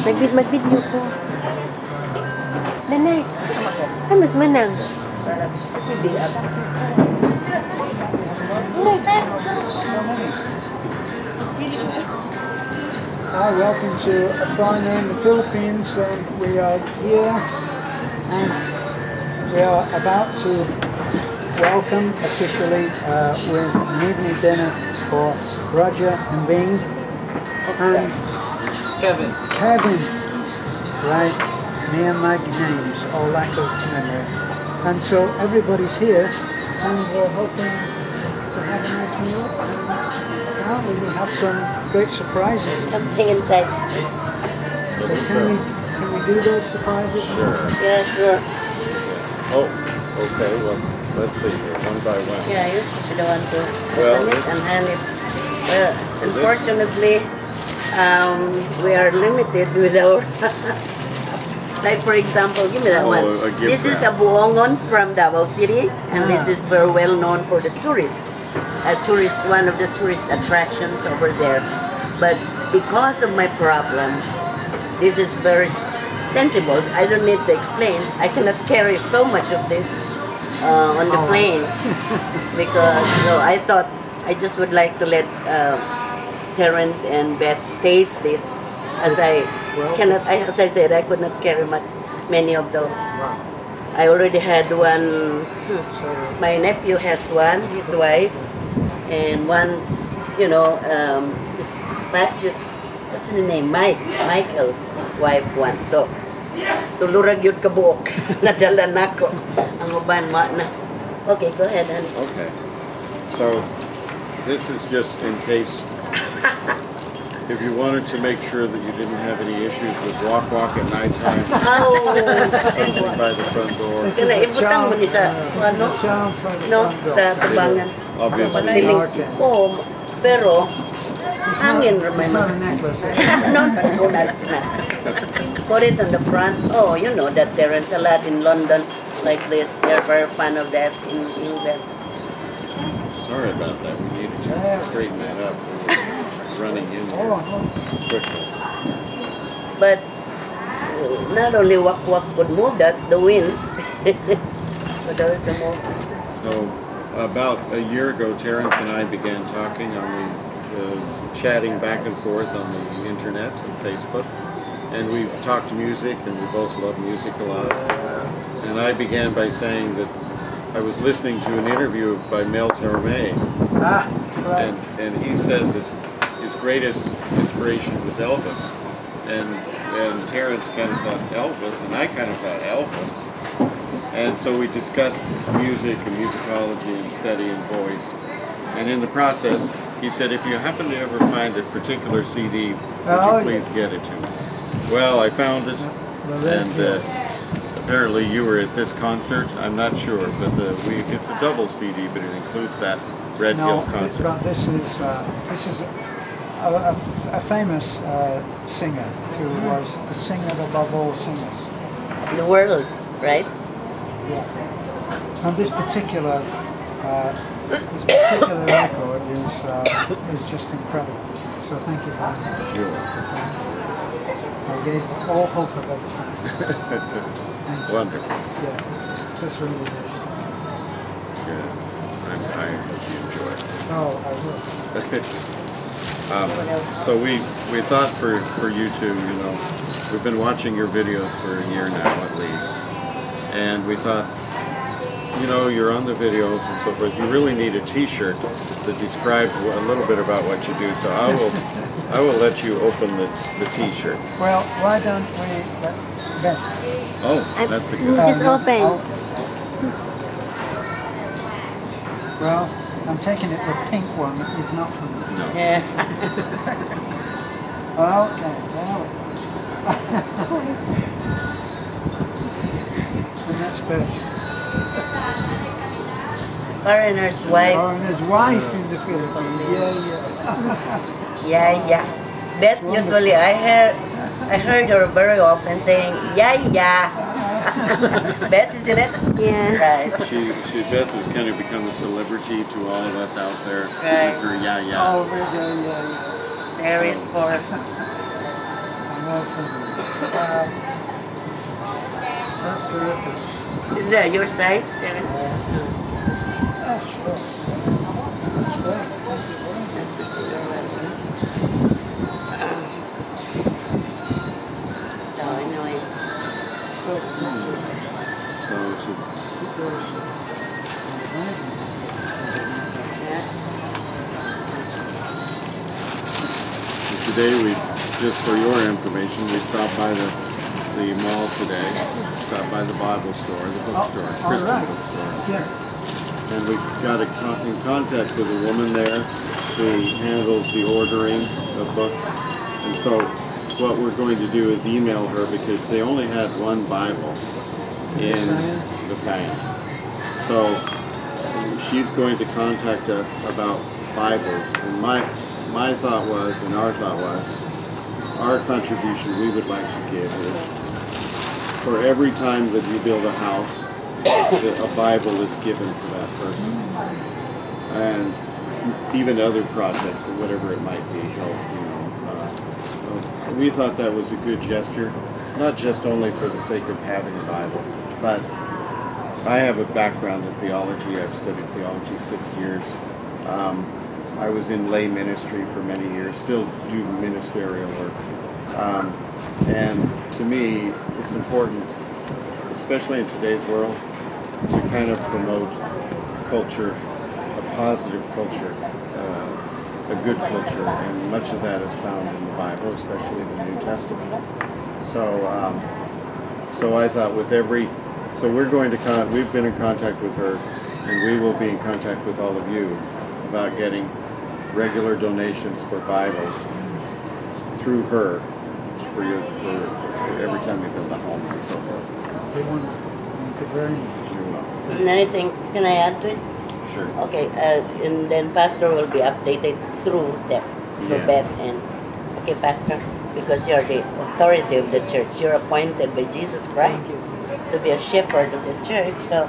Mag-video ko. Nanay. Ay, mas manang. Hi, welcome to a foreigner in the Philippines, and we are here and we are about to welcome officially with an evening dinner for Roger and Bing and Kevin, right, me and my names, all lack of memory, and so everybody's here and we're hoping to have a nice meal. We will have some great surprises. Something inside. So can we do those surprises? Sure. Yeah, sure. Oh, okay. Well, let's see here, one by one. Yeah, you're the one to Well, open it and hand it. Well, unfortunately, we are limited with our... like, for example, give me that one. This is a buongon from Davao City, and this is very well known for the tourists. One of the tourist attractions over there. But because of my problem, this is very sensible. I don't need to explain. I cannot carry so much of this on the plane because I thought I just would like to let Terence and Beth taste this, as I cannot. As I said, I could not carry many of those. I already had one. My nephew has one. His wife. And one, is Pastius, what's the name? Michael, wife one. So, tulurag yun kabuok. Nadala na ko. Ang uban mo na. Okay, go ahead, honey. Okay. So, this is just in case, if you wanted to make sure that you didn't have any issues with walk at nighttime. Something by the front door. Kaya ibutang mo ni sa, sa tabangan. Obviously. Oh, pero hangin naman. It's not a necklace. No, that's not. Put it on the front. Oh, you know that Terence a lot in London like this. They're very fan of that in England. Sorry about that. We needed to straighten that up. Running in quickly. But not only Wak could move that, the wind. But there is a more. So, about a year ago, Terence and I began talking on the chatting back and forth on the internet and Facebook, and we talked music, and we both love music a lot. And I began by saying that I was listening to an interview by Mel Torme, and he said that his greatest inspiration was Elvis, and Terence kind of thought Elvis, and I kind of thought Elvis. And so we discussed music and musicology and studying voice. And in the process, he said, if you happen to ever find a particular CD, would you please get it to me? Well, I found it, and apparently you were at this concert. I'm not sure, but it's a double CD, but it includes that Red Hill concert. But this is a famous singer who was the singer above all singers. In the world, right? Yeah. And this particular record is just incredible. So thank you very much. Sure. I gave all hope of everything. Wonderful. Yeah, this really is. Good. I hope you enjoy it. Oh, I will. So we thought for you two, we've been watching your videos for a year now at least. And we thought, you're on the videos and so forth. You really need a T-shirt that describes a little bit about what you do. So I will let you open the T-shirt. Well, why don't we let Beth? Oh, that's a good. Just open. Well, I'm taking it the pink one is not from me. No. Yeah. And that's Beth's. Foreigner's wife. Foreigner's wife in the Philippines. Yeah. Beth usually I heard her very often saying yeah. Beth, isn't it? Yeah. Right. Beth has kind of become a celebrity to all of us out there. Right. With her Oh, yeah. Married for. And Awesome. That's terrific. Is that your size, Terence? Sure. That's great. Thank you very much. So anyway, So to yeah. today, we just for your information, we stopped by the mall today. Stopped by the Bible store, the bookstore, Christian right. bookstore. Yes. And we got in contact with a woman there who handles the ordering of books. And so what we're going to do is email her because they only had one Bible in the Sand. So she's going to contact us about Bibles. And my thought was, and our thought was, our contribution we would like to give is for every time that you build a house, a Bible is given to that person. And even other projects, or whatever it might be, health, so we thought that was a good gesture, not just only for the sake of having a Bible, but I have a background in theology. I've studied theology 6 years. I was in lay ministry for many years, still do ministerial work. And to me, it's important, especially in today's world, to kind of promote culture, a positive culture, a good culture, and much of that is found in the Bible, especially the New Testament. So, so I thought so we're going to we've been in contact with her, and we will be in contact with all of you about getting regular donations for Bibles through her for every time you build a home and so forth. Very wonderful. Thank you very much. You're welcome. And anything can I add to it? Sure. Okay, and then Pastor will be updated through them, through Yeah. Beth and okay, Pastor, because you're the authority of the church. You're appointed by Jesus Christ to be a shepherd of the church. So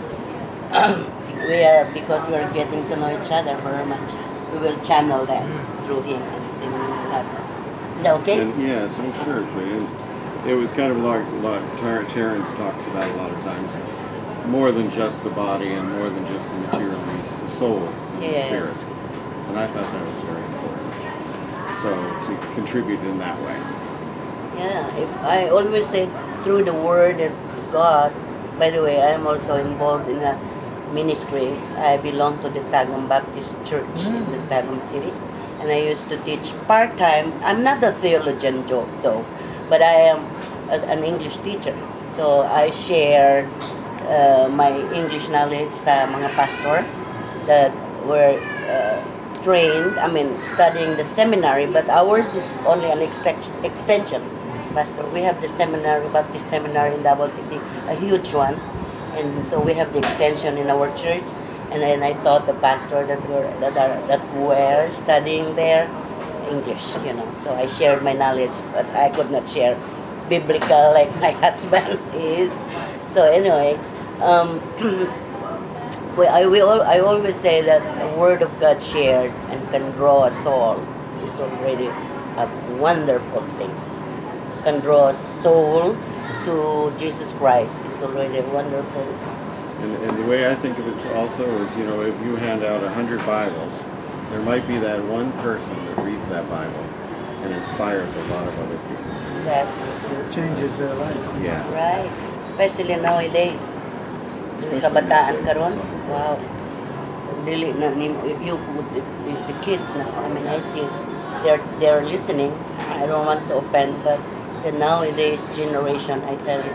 because we're getting to know each other very much, we will channel that through him. Is that okay? And yes, I'm sure. And it was kind of like Terrence talks about a lot of times. More than just the body and more than just the material needs, the soul and the spirit. And I thought that was very important. So to contribute in that way. Yeah, I always say through the word of God. By the way, I am also involved in a ministry. I belong to the Tagum Baptist Church in the Tagum City. And I used to teach part-time. I'm not a theologian though, but I am an English teacher. So I shared my English knowledge sa mga pastor that were trained, studying the seminary, but ours is only an extension. Pastor, we have the seminary, Baptist seminary in Davao City, a huge one, and so we have the extension in our church. And then I taught the pastor that were studying there English, So I shared my knowledge, but I could not share biblical like my husband is. So anyway, I always say that the word of God shared and can draw a soul is already a wonderful thing. Can draw a soul to Jesus Christ. It's already wonderful. And the way I think of it also is, if you hand out 100 Bibles, there might be that one person that reads that Bible and inspires a lot of other people. Exactly. It changes their life. Yeah. Right. Especially nowadays. Yung kabataan karon, wow. Dili na if the kids now, I see they're listening. I don't want to offend, but the nowadays generation, I tell you,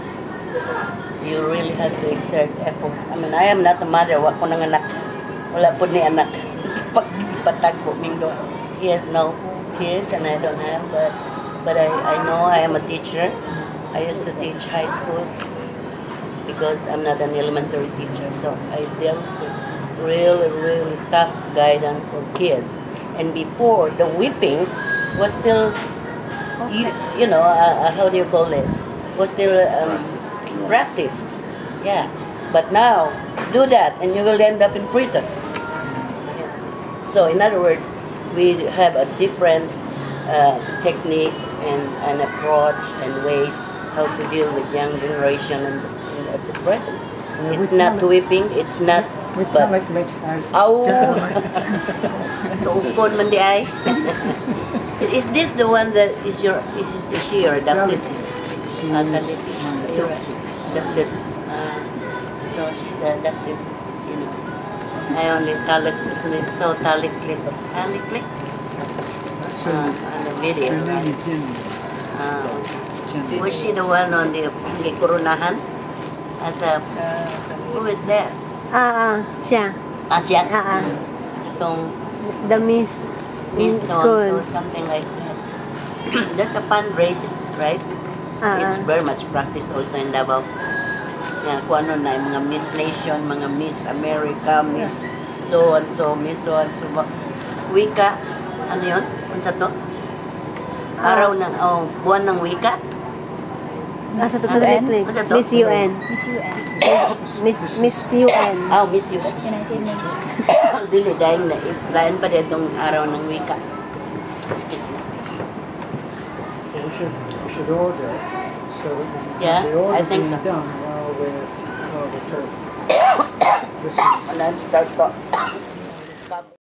you really have to exert effort. I am not a mother. Wa ko nang anak. Wala po ni anak. Pagpatag po mindo. He has no kids and I don't have, but I know I am a teacher. I used to teach high school because I'm not an elementary teacher. So I dealt with really, really tough guidance of kids. And before, the whipping was still, how do you call this? Was still practiced. Yeah. But now, do that and you will end up in prison. So in other words, we have a different technique and a approach and ways how to deal with young generation and at the present. It's we not call whipping, it's not, We but, like oh, tuukon man di ay. Is this the one that is she your adopted? Adopted. So she's the adopted, you know. I only so taliklik on the video, right? Was she the one on the Kikurunahan? As a, who is that? Siya. Siya? Itong The Miss in Miss school. so something like that. That's a fundraising, right? It's very much practiced also in Davao. Yan, kung ano na, yung mga Miss Nation, mga Miss America, Miss so and so, Miss so and so. Wika, ano yun? Ano sa to? Araw ng, buwan ng wika? Sa tutulit Ano sa to? Miss UN. Miss UN. Miss you. Dili, dahil pa din itong araw ng wika. Excuse me. We should order so that Yeah, the order I think being so. done while we're talking. Let's start to.